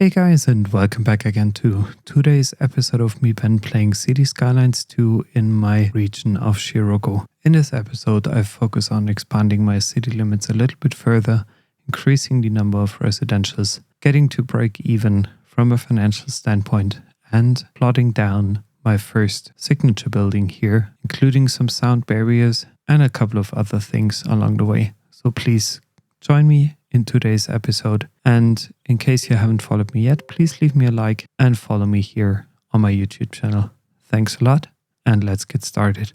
Hey guys, and welcome back again to today's episode of me playing City Skylines 2 in my region of Shiroku. In this episode, I focus on expanding my city limits a little bit further, increasing the number of residentials, getting to break even from a financial standpoint, and plotting down my first signature building here, including some sound barriers and a couple of other things along the way. So please join me in today's episode, and in case you haven't followed me yet, please leave me a like and follow me here on my YouTube channel. Thanks a lot, and let's get started.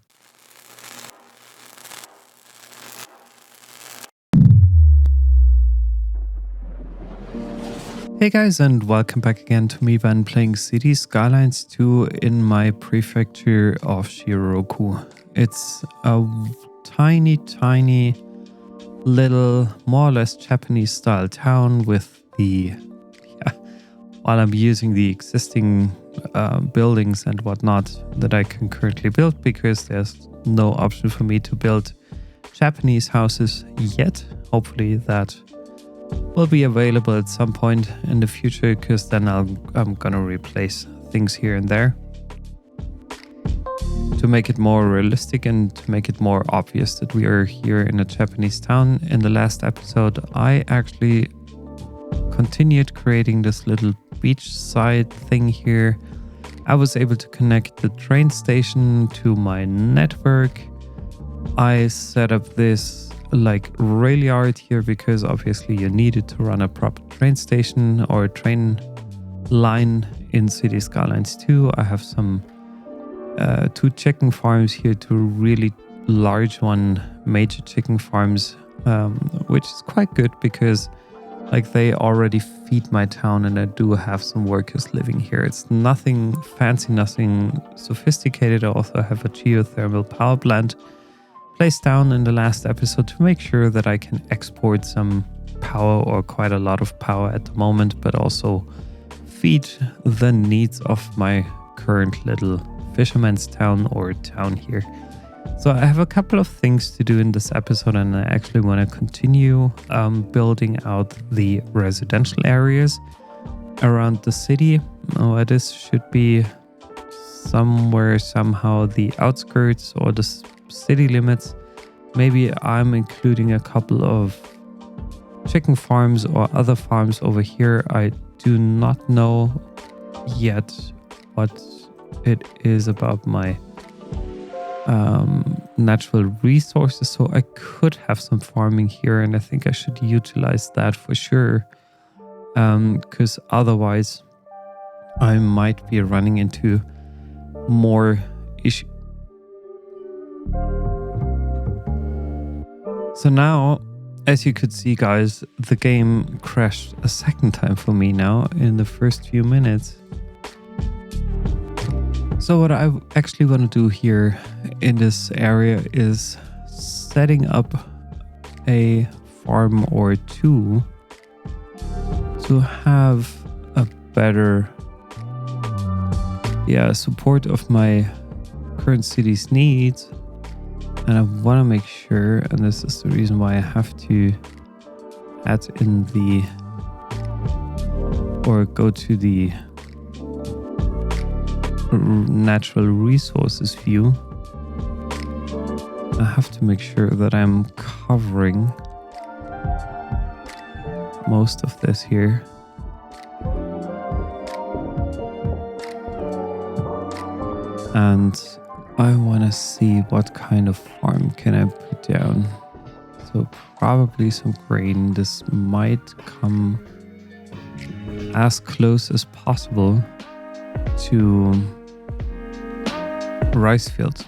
Hey guys, and welcome back again to me playing City Skylines 2 in my prefecture of Shiroku. It's a tiny little, more or less Japanese style town with while I'm using the existing buildings and whatnot that I can currently build, because there's no option for me to build Japanese houses yet. Hopefully that will be available at some point in the future, because then I'm gonna replace things here and there to make it more realistic and to make it more obvious that we are here in a Japanese town. In the last episode, I actually continued creating this little beachside thing here. I was able to connect the train station to my network. I set up this like rail yard here because obviously you needed to run a proper train station or a train line in City Skylines 2. I have some 2 chicken farms here, 2 really large major chicken farms, which is quite good because like they already feed my town and I do have some workers living here. It's nothing fancy, nothing sophisticated. I also have a geothermal power plant placed down in the last episode to make sure that I can export some power, or quite a lot of power at the moment, but also feed the needs of my current little fisherman's town or town here. So I have a couple of things to do in this episode, and I actually want to continue building out the residential areas around the city. This should be somehow the outskirts or the city limits. Maybe I'm including a couple of chicken farms or other farms over here. I do not know yet what it is about my natural resources, so I could have some farming here, and I think I should utilize that for sure, because otherwise I might be running into more issues. So now, as you could see guys, the game crashed a second time for me now in the first few minutes. So what I actually want to do here in this area is setting up a farm or 2 to have a better support of my current city's needs. And I want to make sure, and this is the reason why I have to add in go to the natural resources view. I have to make sure that I'm covering most of this here. And I want to see what kind of farm can I put down. So probably some grain. This might come as close as possible to rice fields,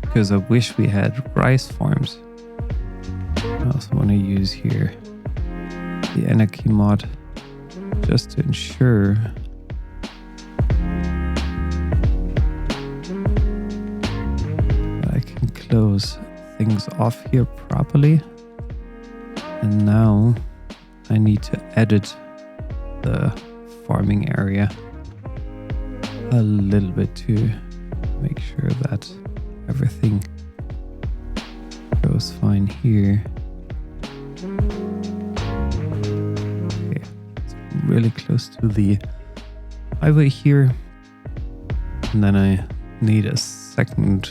because I wish we had rice farms. I also want to use here the anarchy mod just to ensure that I can close things off here properly. And now I need to edit the farming area a little bit to make sure that everything goes fine here. really close to the highway here. And then I need a second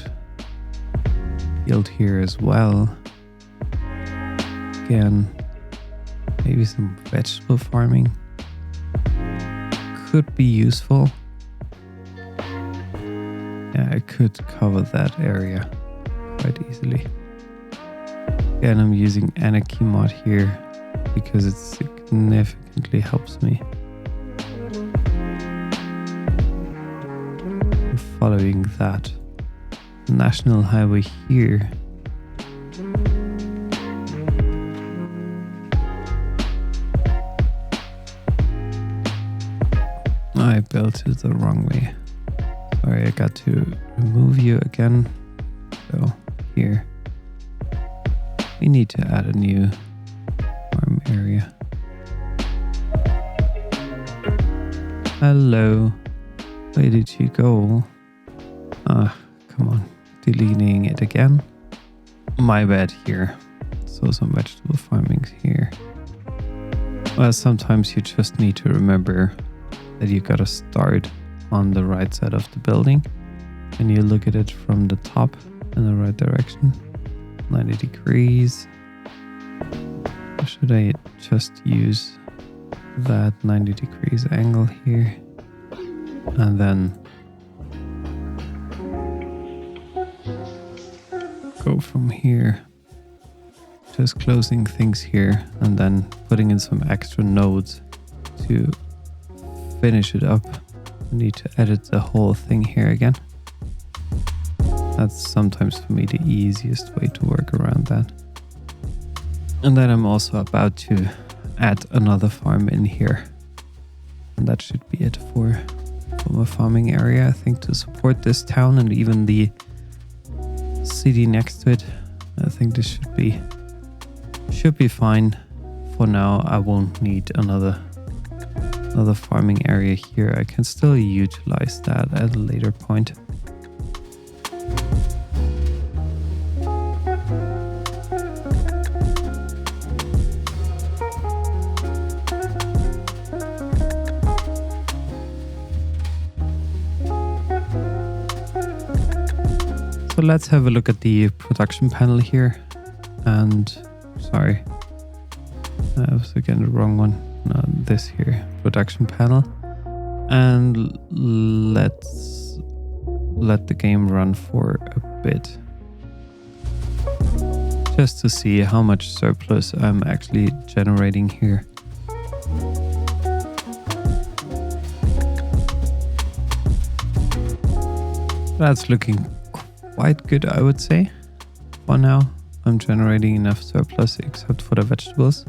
field here as well. Again, maybe some vegetable farming could be useful. Yeah, I could cover that area quite easily. Again, I'm using Anarchy mod here because it significantly helps me. I'm following that national highway here. I built it the wrong way. Sorry, I got to remove you again. So here, we need to add a new farm area. Hello, where did you go? Ah, come on, deleting it again. My bad here. So some vegetable farming here. Well, sometimes you just need to remember that you gotta start on the right side of the building and you look at it from the top in the right direction, 90 degrees. Or should I just use that 90 degrees angle here and then go from here, just closing things here and then putting in some extra nodes to finish it up. I need to edit the whole thing here again. That's sometimes for me the easiest way to work around that. And then I'm also about to add another farm in here. And that should be it for my farming area, I think, to support this town and even the city next to it. I think this should be fine. For now, I won't need another farming area here. I can still utilize that at a later point. So let's have a look at the production panel here. And sorry, I was again the wrong one. No, this here, production panel. And let's let the game run for a bit. Just to see how much surplus I'm actually generating here. That's looking quite good, I would say. For now, I'm generating enough surplus except for the vegetables.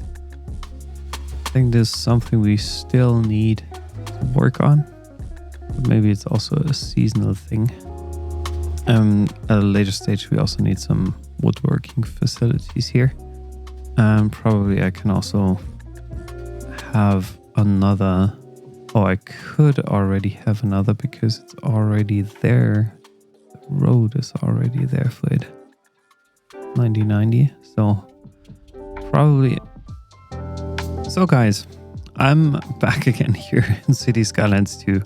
I think this is something we still need to work on. But maybe it's also a seasonal thing. At a later stage, we also need some woodworking facilities here. And probably I can also have another. Oh, I could already have another because it's already there. The road is already there for it. 9090. So probably. So guys, I'm back again here in City Skylines 2.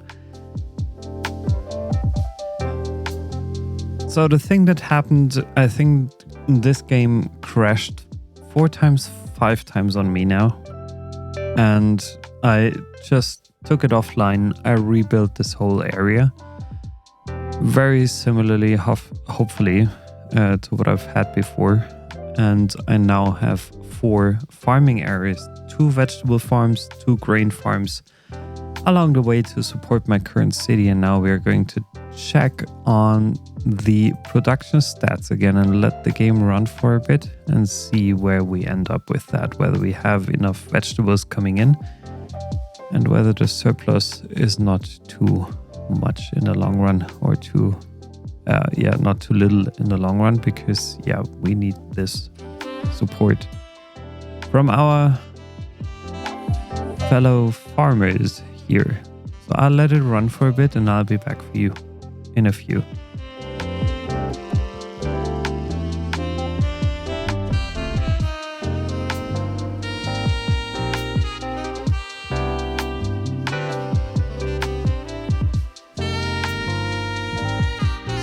So the thing that happened, I think this game crashed 4 times, 5 times on me now. And I just took it offline. I rebuilt this whole area. Very similarly, hopefully, to what I've had before. And I now have 4 farming areas, 2 vegetable farms, 2 grain farms along the way to support my current city. And now we're going to check on the production stats again and let the game run for a bit and see where we end up with that, whether we have enough vegetables coming in and whether the surplus is not too much in the long run or not too little in the long run, because we need this support from our fellow farmers here. So I'll let it run for a bit and I'll be back for you in a few.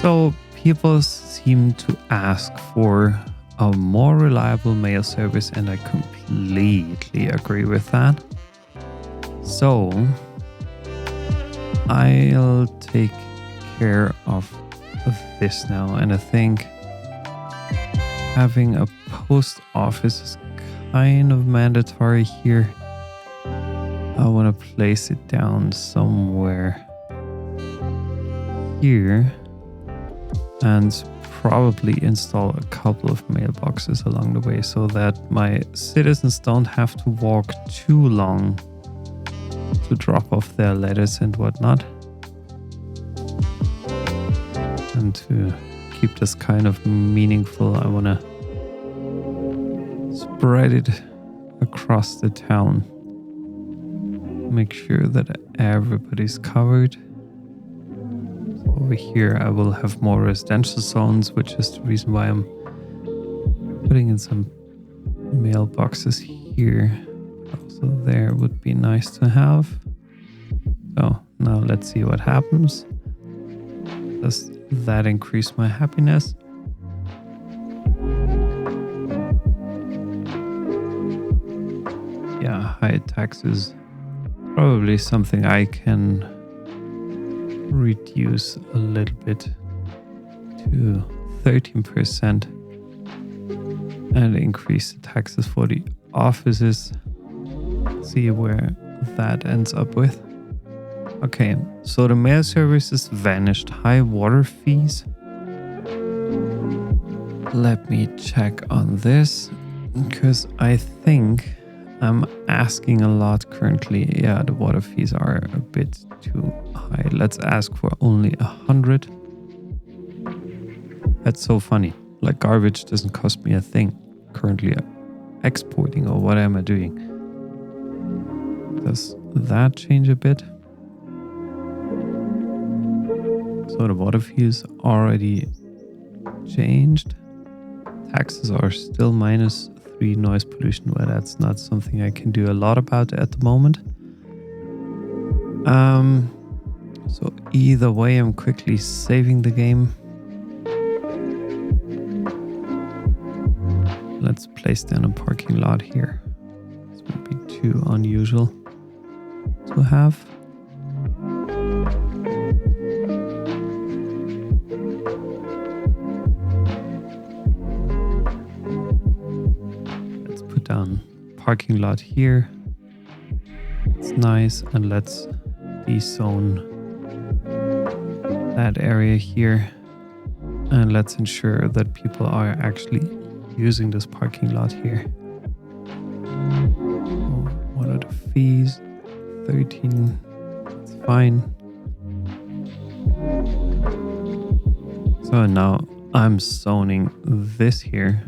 So people seem to ask for a more reliable mail service, and I completely agree with that. So I'll take care of this now, and I think having a post office is kind of mandatory here. I want to place it down somewhere here and probably install a couple of mailboxes along the way so that my citizens don't have to walk too long to drop off their letters and whatnot. And to keep this kind of meaningful, I want to spread it across the town. Make sure that everybody's covered. So over here I will have more residential zones, which is the reason why I'm putting in some mailboxes here. Also there would be nice to have. So now let's see what happens. Does that increase my happiness? Yeah, high taxes. Probably something I can reduce a little bit to 13% and increase the taxes for the offices. See where that ends up with. Okay, so the mail services vanished. High water fees. Let me check on this because I think I'm asking a lot currently. Yeah, the water fees are a bit too high. Let's ask for only 100. That's so funny. Like garbage doesn't cost me a thing. Currently exporting, or what am I doing? Does that change a bit? So the water fees already changed. Taxes are still -3 noise pollution. Well, that's not something I can do a lot about at the moment. So either way, I'm quickly saving the game. Let's place down a parking lot here. This might be too unusual to have. Down parking lot here. It's nice, and let's de-zone that area here, and let's ensure that people are actually using this parking lot here. Oh, what are the fees? 13. It's fine. So now I'm zoning this here.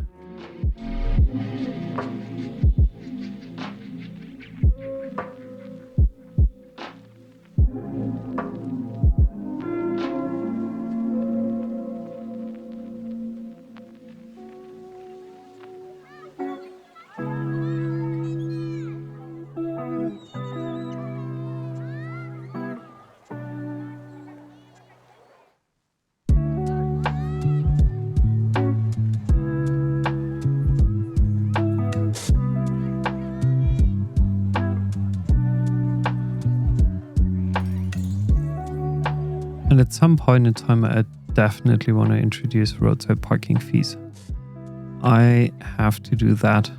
And at some point in time, I definitely want to introduce roadside parking fees. I have to do that.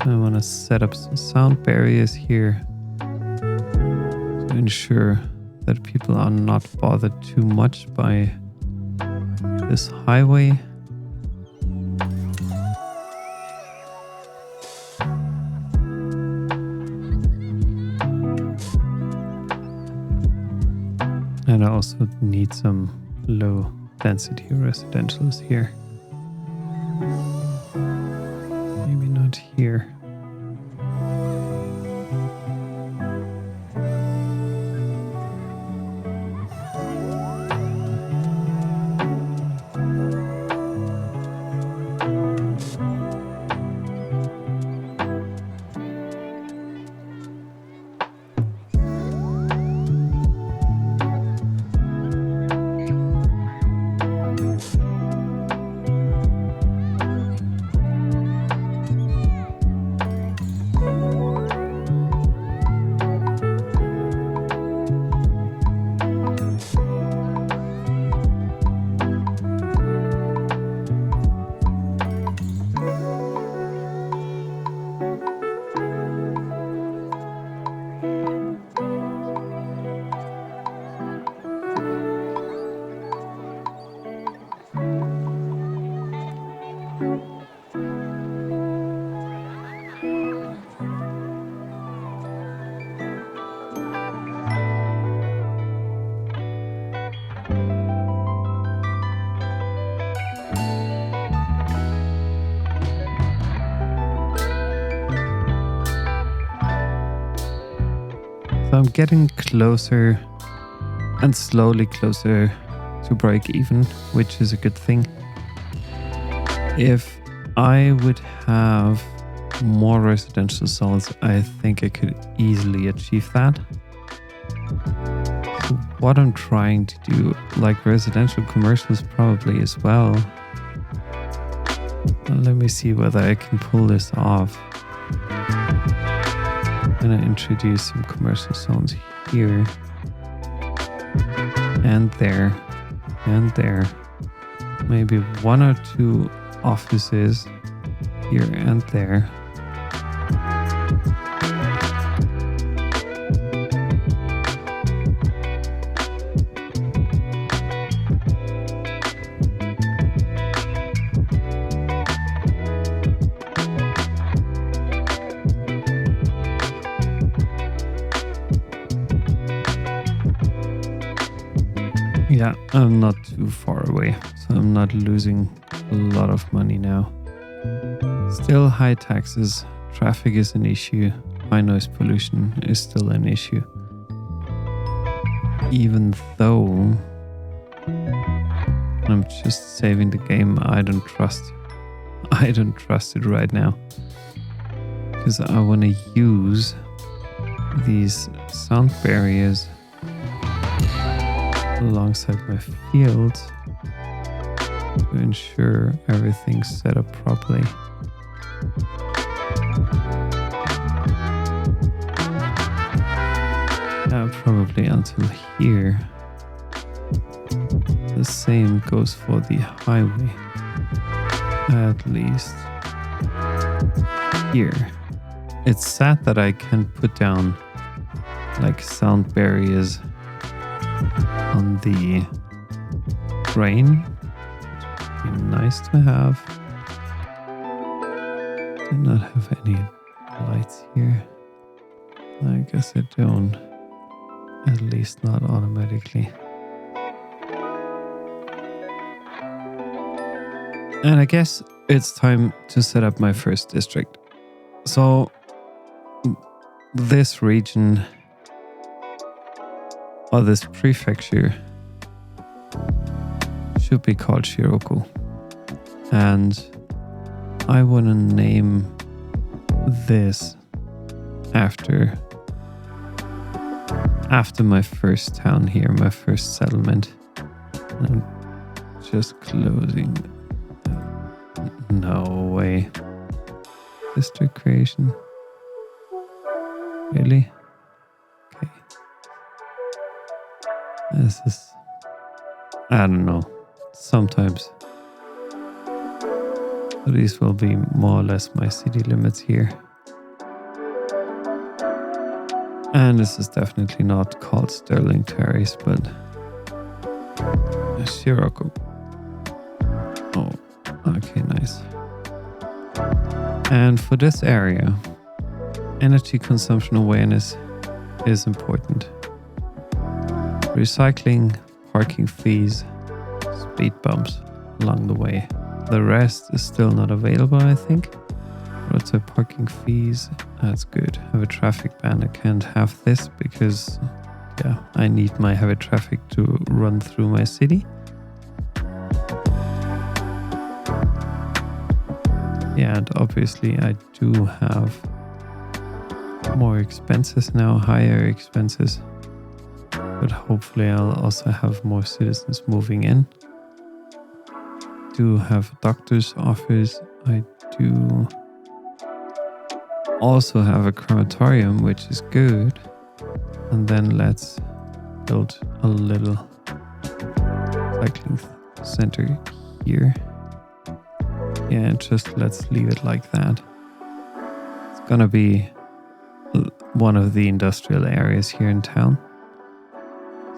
I want to set up some sound barriers here to ensure that people are not bothered too much by this highway. And I also need some low density residentials here. Maybe not here. So I'm getting closer and slowly closer to break even, which is a good thing. If I would have more residential zones, I think I could easily achieve that. So what I'm trying to do, like residential commercials probably as well. Let me see whether I can pull this off. I'm gonna introduce some commercial zones here and there and there. Maybe 1 or 2 offices here and there. Yeah, I'm not too far away, so I'm not losing a lot of money now. Still high taxes, traffic is an issue, high noise pollution is still an issue. Even though I'm just saving the game, I don't trust it right now. Because I want to use these sound barriers alongside my fields to ensure everything's set up properly. Probably until here. The same goes for the highway, at least here. It's sad that I can't put down like sound barriers on the train. It would be nice to have. Do not have any lights here. I guess I don't. At least not automatically. And I guess it's time to set up my first district. So this region, or this prefecture, should be called Shiroku. And I want to name this after my first town here, my first settlement. I'm just closing. No way. District creation. Really? Okay. This is, I don't know. Sometimes these will be more or less my city limits here. And this is definitely not called Sterling Terrace, but Shiroku. Oh, okay, nice. And for this area, energy consumption awareness is important. Recycling, parking fees, speed bumps along the way. The rest is still not available, I think. Roadside parking fees, that's good. Have a traffic ban, I can't have this because, yeah, I need my heavy traffic to run through my city. Yeah, and obviously I do have more expenses now, higher expenses. But hopefully I'll also have more citizens moving in. Do have a doctor's office. I do also have a crematorium, which is good. And then let's build a little cycling center here. Yeah, just let's leave it like that. It's gonna be one of the industrial areas here in town.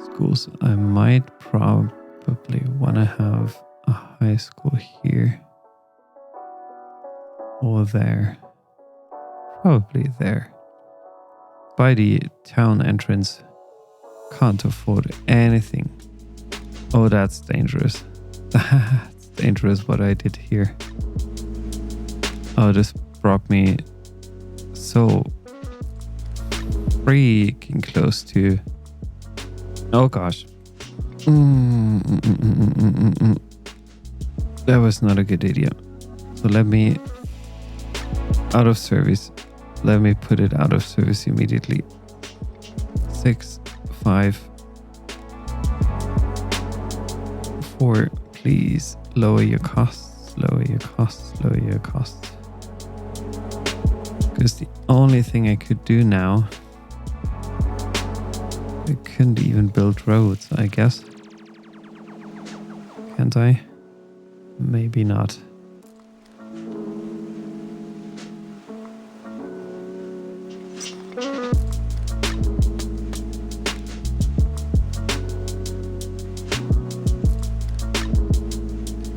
Schools, I might probably want to have a high school here or there. Probably there. By the town entrance. Can't afford anything. Oh, that's dangerous. That's dangerous what I did here. Oh, this brought me so freaking close to... Oh gosh. That was not a good idea. So let me... Out of service. Let me put it out of service immediately. 6, 5, 4. Please lower your costs. Lower your costs. Lower your costs. Because the only thing I could do now... I couldn't even build roads, I guess. Can't I? Maybe not.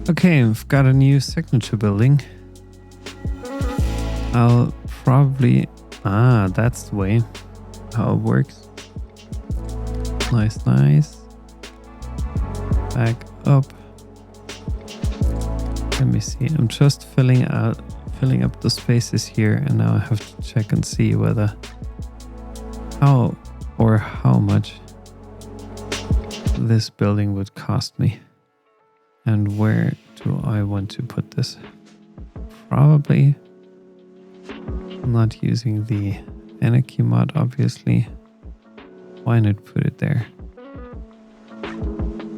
Okay, I've got a new signature building. I'll probably... that's the way how it works. Nice, nice. Back up. Let me see. I'm just filling up the spaces here, and now I have to check and see whether how much this building would cost me. And where do I want to put this? Probably not using the anarchy mod, obviously. Why not put it there?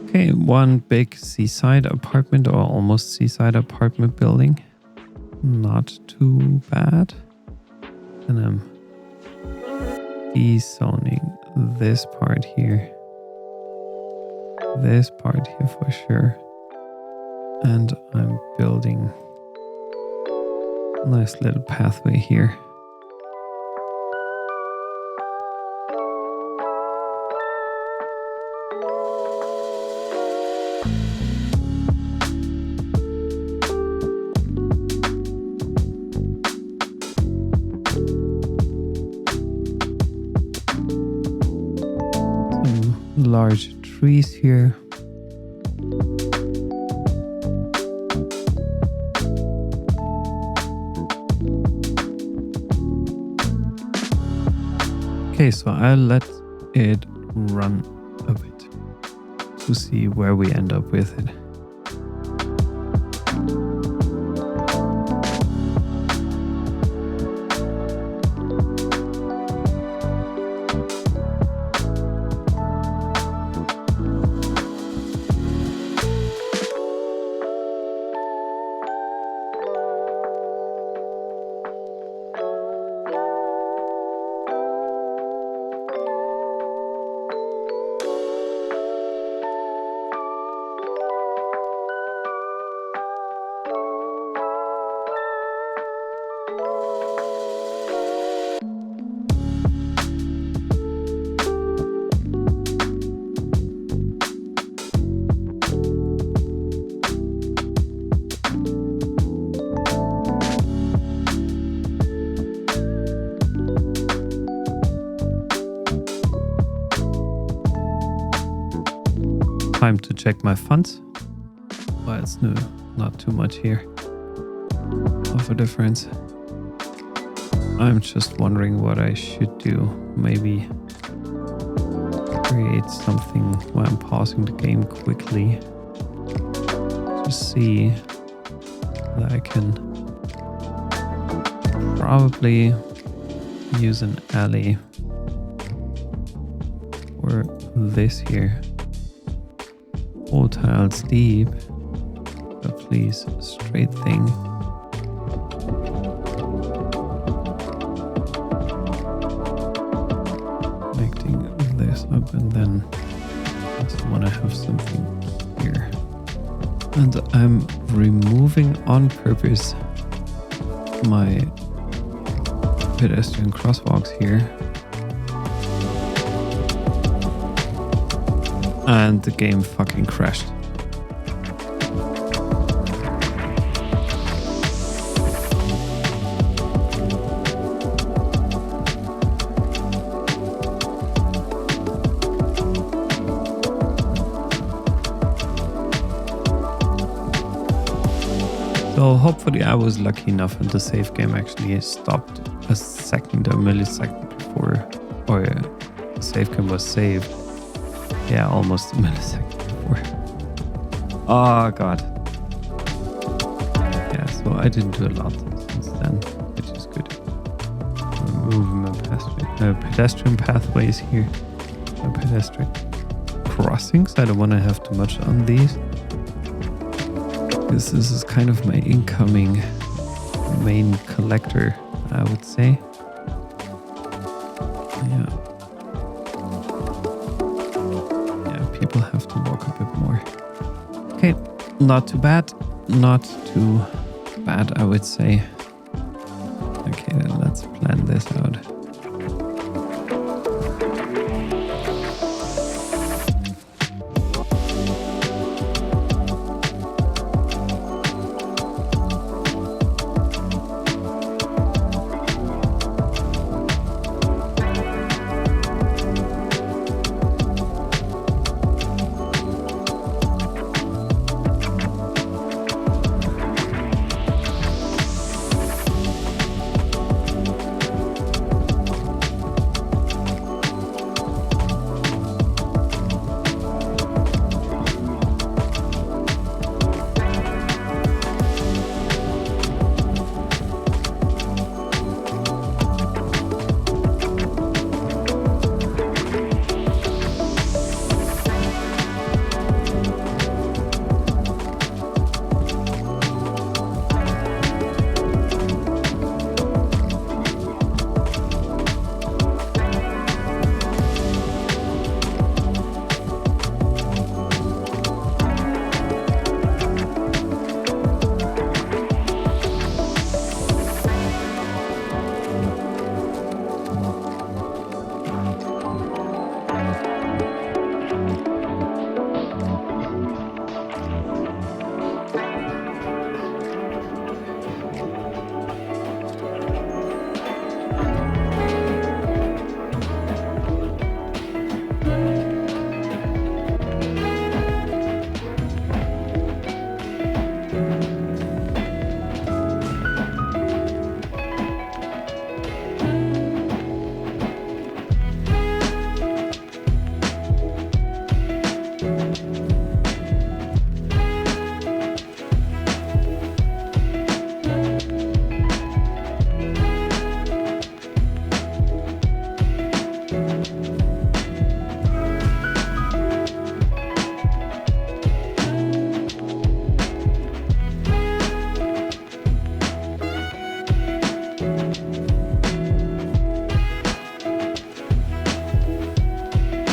Okay, one big seaside apartment, or almost seaside apartment building. Not too bad. And I'm dezoning this part here. This part here for sure. And I'm building a nice little pathway here. Some large trees here. Okay, so I'll let it run a bit to see where we end up with it. Time to check my funds. Well, it's not too much here of a difference. I'm just wondering what I should do. Maybe create something while I'm pausing the game quickly to see that I can probably use an alley for this here. 4 tiles deep, but please, straight thing. Connecting this up, and then I just want to have something here. And I'm removing on purpose my pedestrian crosswalks here. And the game fucking crashed. So hopefully I was lucky enough and the save game actually stopped a millisecond before or the save game was saved. Yeah, almost a millisecond before. Oh god. Yeah, so I didn't do a lot since then, which is good. Remove my pedestrian pathways here. My pedestrian crossings. I don't want to have too much on these, because this is kind of my incoming main collector, I would say. Yeah, people have to walk a bit more. Okay, not too bad. Not too bad, I would say. Okay, then let's plan this out.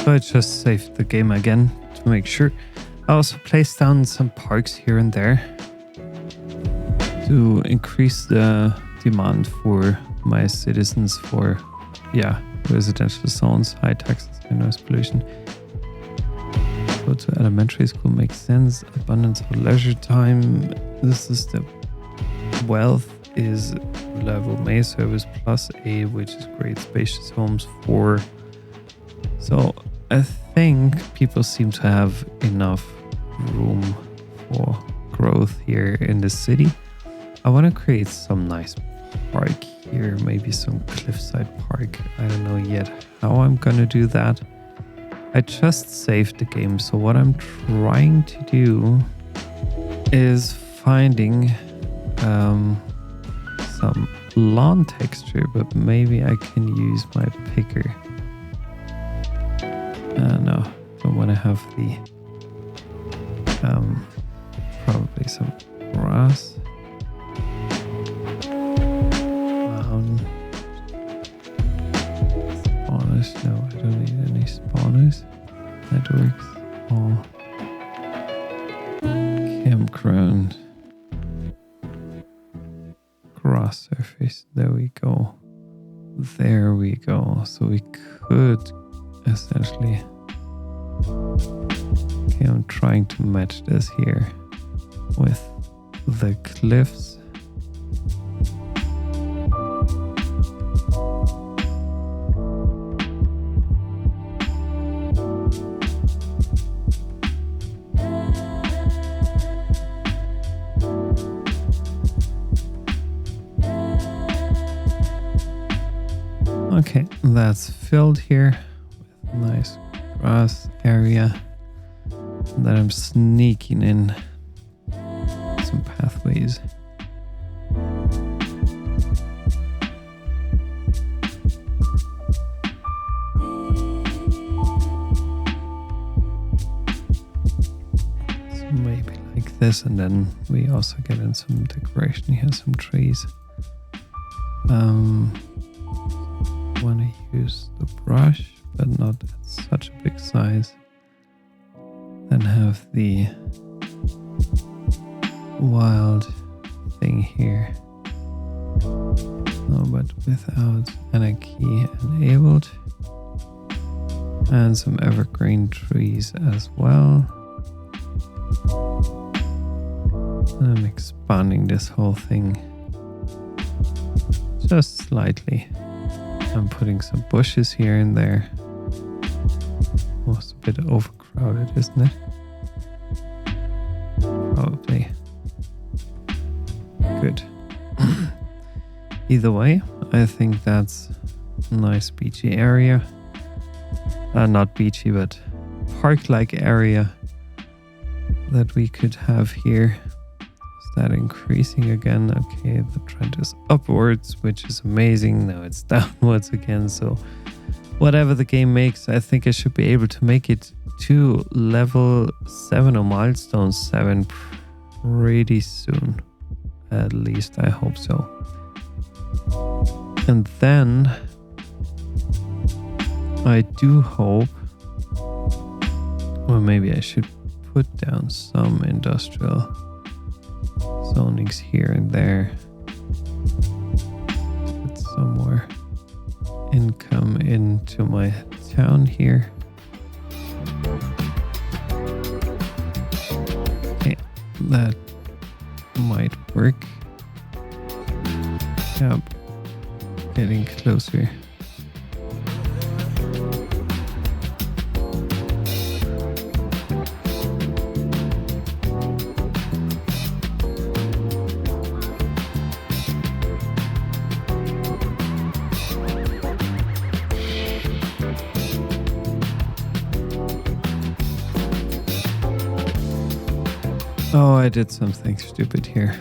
So I just saved the game again to make sure. I also placed down some parks here and there to increase the demand for my citizens for, residential zones, high taxes and noise pollution. Go to elementary school makes sense. Abundance of leisure time. This is the wealth is level May service plus A, which is great. Spacious homes 4. So I think people seem to have enough room for growth here in the city. I want to create some nice park here, maybe some cliffside park. I don't know yet how I'm gonna do that. I just saved the game, so what I'm trying to do is finding some lawn texture, but maybe I can use my picker. No, don't want to have the probably some grass. Spawners, no, I don't need any spawners. Networks, all campground. Grass surface, there we go. There we go. So we could essentially, okay, I'm trying to match this here with the cliffs. Okay, that's filled here with nice grass area. And then I'm sneaking in some pathways. So maybe like this, and then we also get in some decoration here, some trees. Want to use the brush, but not at such a big size. Then have the wild thing here. No, but without anarchy enabled. And some evergreen trees as well. And I'm expanding this whole thing just slightly. I'm putting some bushes here and there. Almost a bit overcrowded, isn't it? Probably. Good. Either way, I think that's a nice beachy area. Not beachy, but park-like area that we could have here. Is that increasing again? Okay, the trend is upwards, which is amazing. Now it's downwards again, so whatever the game makes, I think I should be able to make it to level 7 or milestone 7 pretty soon. At least I hope so. And then I do hope, or maybe I should put down some industrial zonings here and there. Put some more income into my town here. Okay, that might work. Yep, getting closer. Oh, I did something stupid here.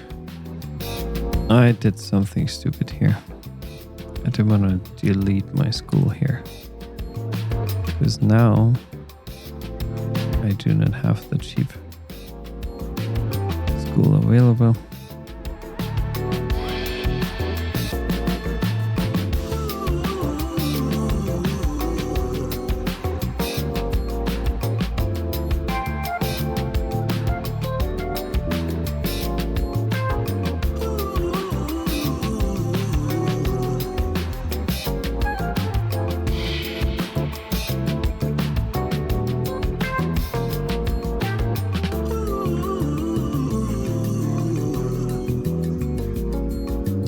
I didn't want to delete my school here. Because now I do not have the cheap school available.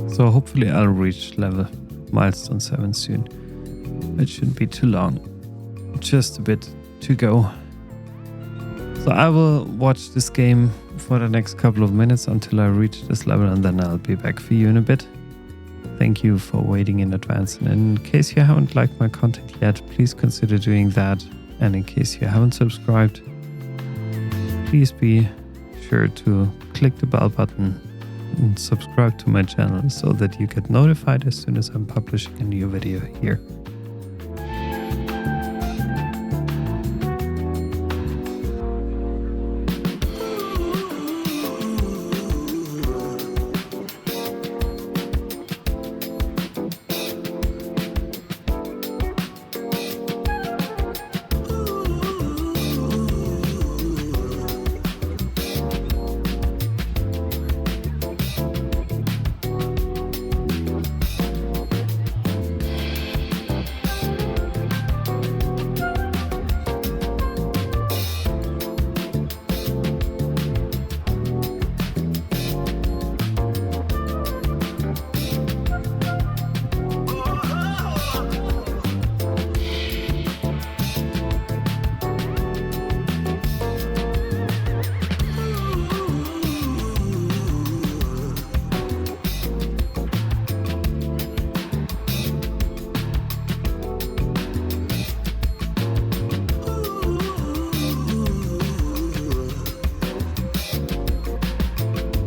So hopefully I'll reach milestone 7 soon. It shouldn't be too long. Just a bit to go. So I will watch this game for the next couple of minutes until I reach this level, and then I'll be back for you in a bit. Thank you for waiting in advance. And in case you haven't liked my content yet, please consider doing that. And in case you haven't subscribed, please be sure to click the bell button and subscribe to my channel so that you get notified as soon as I'm publishing a new video here.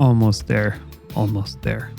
Almost there. Almost there.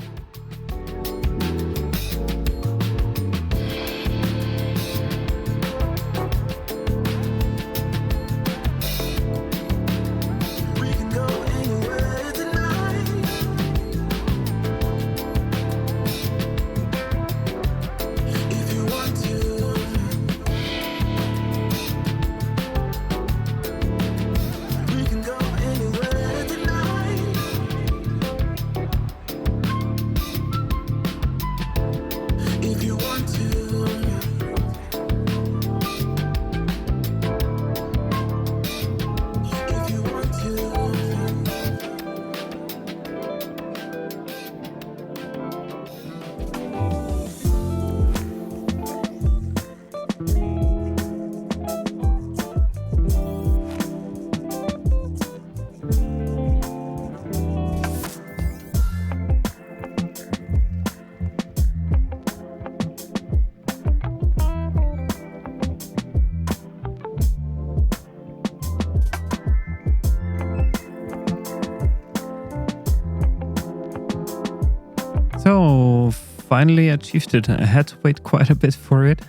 So finally achieved it. I had to wait quite a bit for it.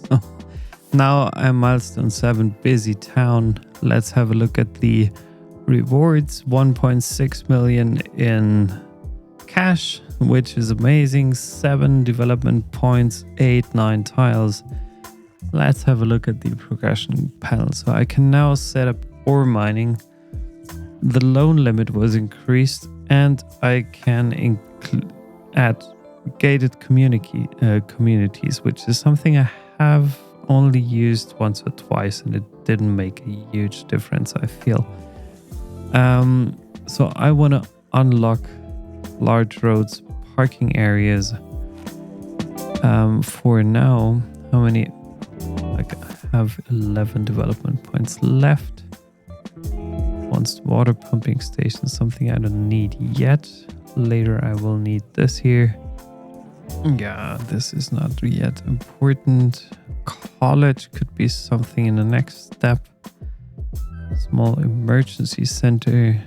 So now I'm milestone 7, busy town. Let's have a look at the rewards. 1.6 million in cash, which is amazing. 7 development points, 9 tiles. Let's have a look at the progression panel. So I can now set up ore mining. The loan limit was increased, and I can add gated communities, which is something I have only used once or twice, and it didn't make a huge difference, I feel. So I want to unlock large roads, parking areas. For now, how many? Like, I have 11 development points left. Once water pumping station, something I don't need yet. Later I will need this here. Yeah, this is not yet important. College could be something in the next step. Small emergency center,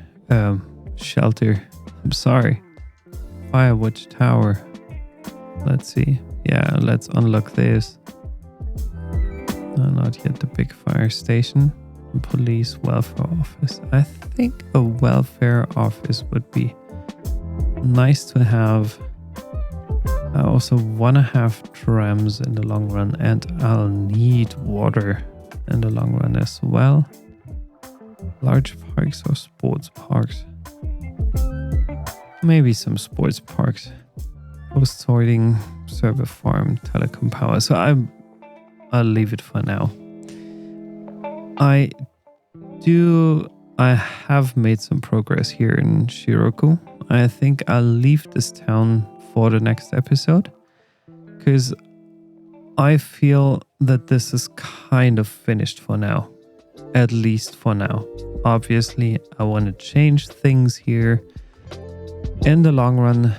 shelter. I'm sorry. Firewatch tower. Let's see. Yeah, let's unlock this. No, not yet the big fire station. Police welfare office. I think a welfare office would be nice to have. I also want to have trams in the long run, and I'll need water in the long run as well. Large parks or sports parks? Maybe some sports parks. Post sorting, server farm, telecom power. So I'll leave it for now. I have made some progress here in Shiroku. I think I'll leave this town for the next episode, because I feel that this is kind of finished for now, at least for now. Obviously, I want to change things here in the long run,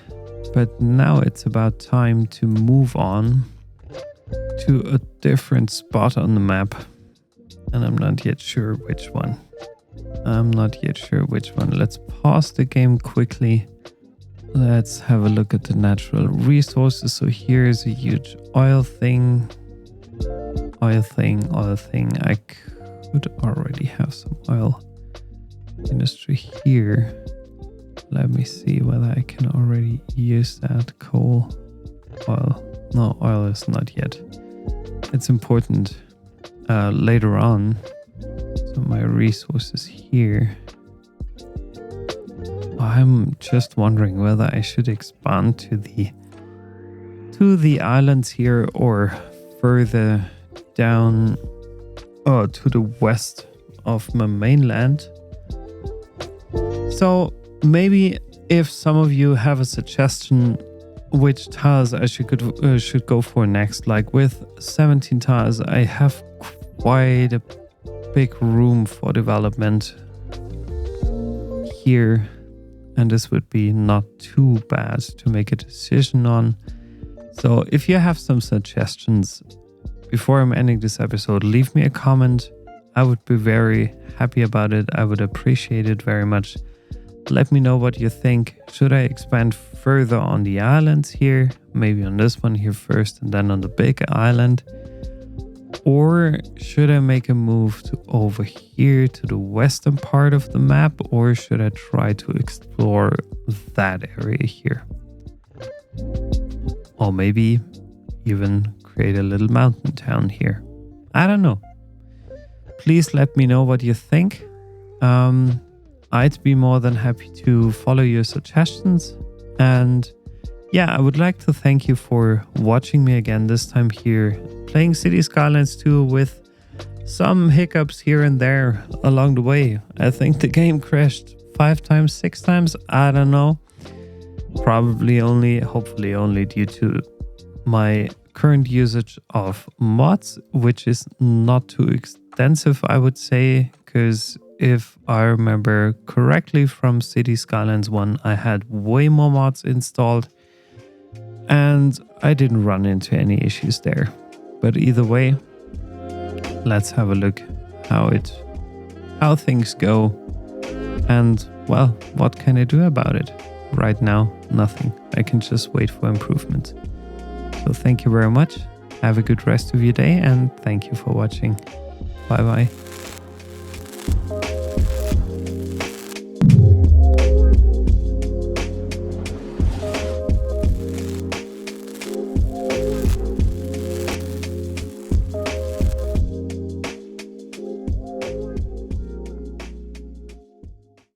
but now it's about time to move on to a different spot on the map, and I'm not yet sure which one. Let's pause the game quickly. Let's have a look at the natural resources. So here's a huge oil thing. I could already have some oil industry here. Let me see whether I can already use that. Coal, oil. No, oil is not yet. It's important later on. So my resources here. I'm just wondering whether I should expand to the islands here, or further down to the west of my mainland. So maybe if some of you have a suggestion which tiles I should go for next, like with 17 tiles, I have quite a big room for development here, and this would be not too bad to make a decision on. So if you have some suggestions before I'm ending this episode, leave me a comment. I would be very happy about it. I would appreciate it very much. Let me know what you think. Should I expand further on the islands here? Maybe on this one here first and then on the big island? Or should I make a move to over here to the western part of the map? Or should I try to explore that area here? Or maybe even create a little mountain town here. I don't know. Please let me know what you think. I'd be more than happy to follow your suggestions. And yeah, I would like to thank you for watching me again, this time here playing City Skylines 2 with some hiccups here and there along the way. I think the game crashed 5 times, 6 times, I don't know. Probably only, hopefully only due to my current usage of mods, which is not too extensive, I would say, because if I remember correctly from City Skylines 1, I had way more mods installed and I didn't run into any issues there. But either way, let's have a look how things go. And well, what can I do about it? Right now, nothing. I can just wait for improvement. So thank you very much. Have a good rest of your day and thank you for watching. Bye bye.